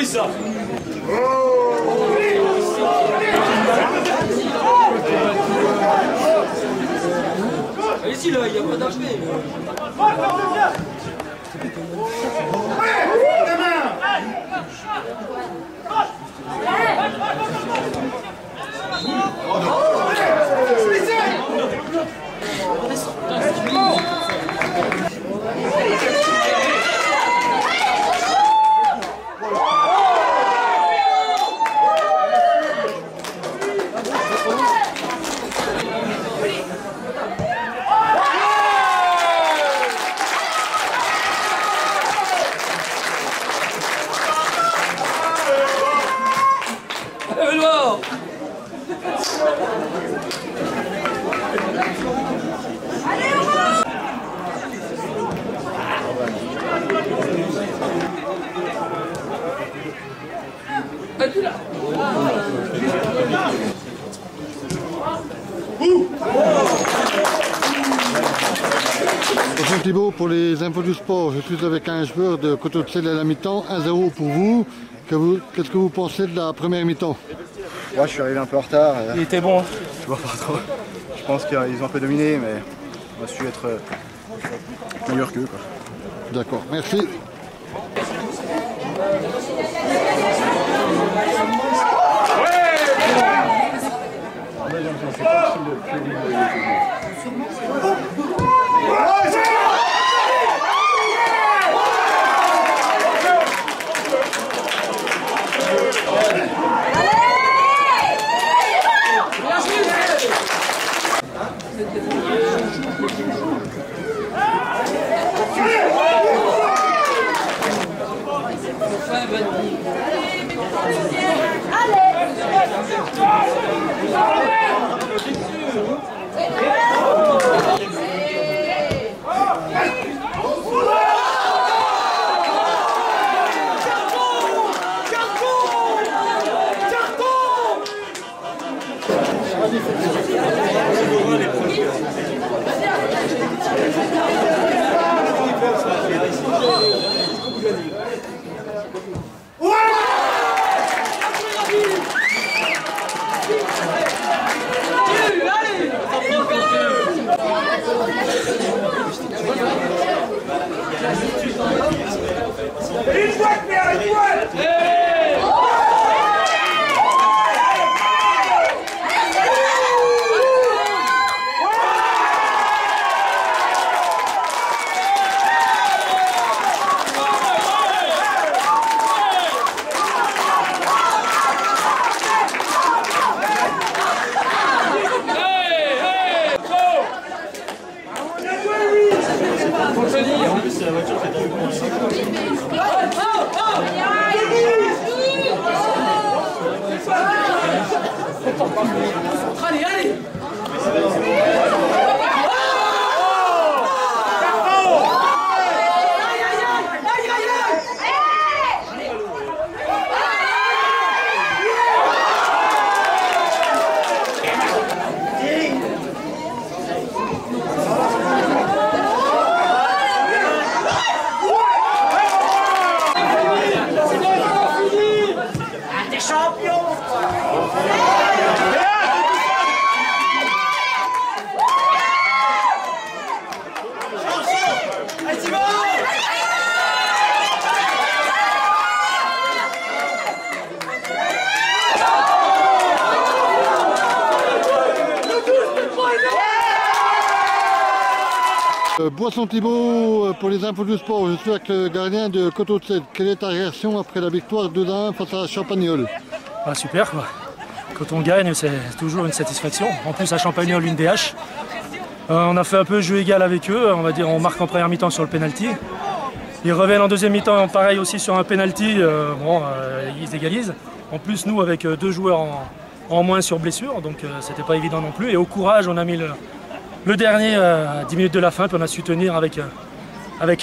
ça. Ici, là, il n'y a pas d'armée. Bonjour Thibaut, pour les infos du sport, je suis avec un joueur de Coteau-de-Selle à la mi-temps, 1-0 pour vous. Qu'est-ce que vous pensez de la première mi-temps? Moi je suis arrivé un peu en retard. Il était bon. Je vois pas trop. Je pense qu'ils ont un peu dominé, mais on a su être meilleur qu'eux. D'accord, merci. Allez, allez! T'es champion! Boisson Thibaut, pour les infos du sport, je suis avec le gardien de Coteau-de-Selle. Quelle est ta réaction après la victoire 2-1 face à Champagnole? Ah, super quoi. Quand on gagne, c'est toujours une satisfaction. En plus à Champagnole, une DH. On a fait un peu jeu égal avec eux, on va dire on marque en première mi-temps sur le penalty. Ils reviennent en deuxième mi-temps, pareil aussi sur un penalty, ils égalisent. En plus nous avec deux joueurs en moins sur blessure, donc c'était pas évident non plus. Et au courage, on a mis le dernier à 10 minutes de la fin, puis on a su tenir avec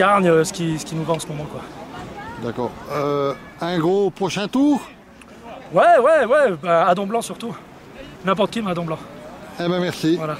Argne ce qui nous va en ce moment, quoi. D'accord. Un gros prochain tour? Ouais, bah, à Don-Blanc surtout. N'importe qui, mais à Don-Blanc. Eh ben merci. Voilà.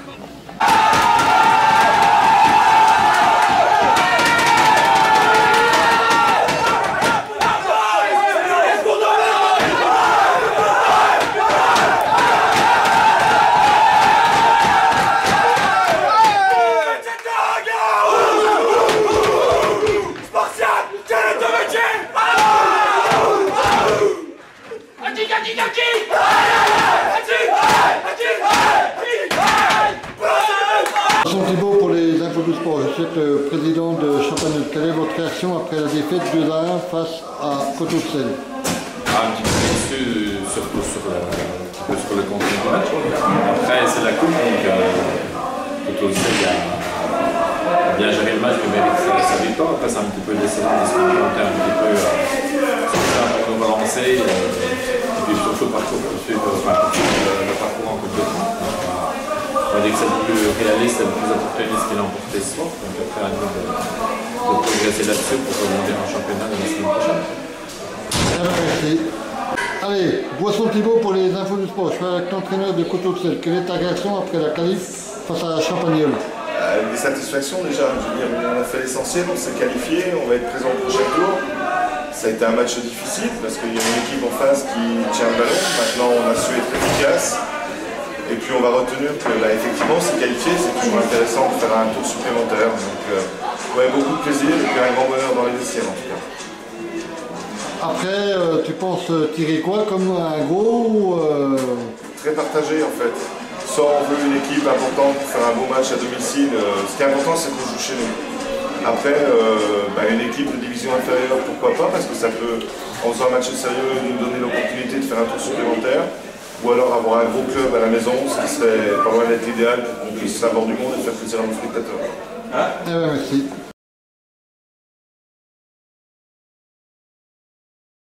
Thibault pour les infos du sport. Je suis le président de Champagnole. Quelle est votre réaction après la défaite 2-1 face à Coteau-de-Selle? Un petit peu déçu, surtout sur le contenu du match. Après, c'est la coupe, donc Coteau-de-Selle a bien géré le match, mais mérite sa victoire. Après, c'est un petit peu décevant parce qu'on montait un petit peu sur ça pour nous relancer. Et puis surtout le parcours le parcours en Coupe de France. On va dire que c'est le plus réaliste et le plus opportuniste qu'il a emporté ce soir. Donc après, à nous de progresser là-dessus pour remonter en championnat de la semaine prochaine. Merci. Allez, Boisson Thibault pour les infos du sport. Je suis avec l'entraîneur de Coteau-de-Selle. Quelle est ta réaction après la qualif face à Champagnole? Avec des satisfactions déjà. Je veux dire, on a fait l'essentiel, on s'est qualifié, on va être présent au prochain tour. Ça a été un match difficile parce qu'il y a une équipe en face qui tient le ballon. Maintenant, on a su être efficace. Et puis on va retenir que effectivement, se qualifier, c'est toujours intéressant de faire un tour supplémentaire. Donc, ouais, beaucoup de plaisir et puis un grand bonheur dans les vestiaires en tout cas. Après, tu penses tirer quoi comme un gros Très partagé en fait. Soit on veut une équipe importante pour faire un beau match à domicile. Ce qui est important, c'est qu'on joue chez nous. Après, une équipe de division inférieure, pourquoi pas, parce que ça peut, en faisant un match sérieux, nous donner l'opportunité de faire un tour supplémentaire. Ou alors avoir un gros club à la maison, ce qui serait pas loin d'être idéal pour qu'on puisse avoir du monde et faire plaisir à nos spectateurs. merci.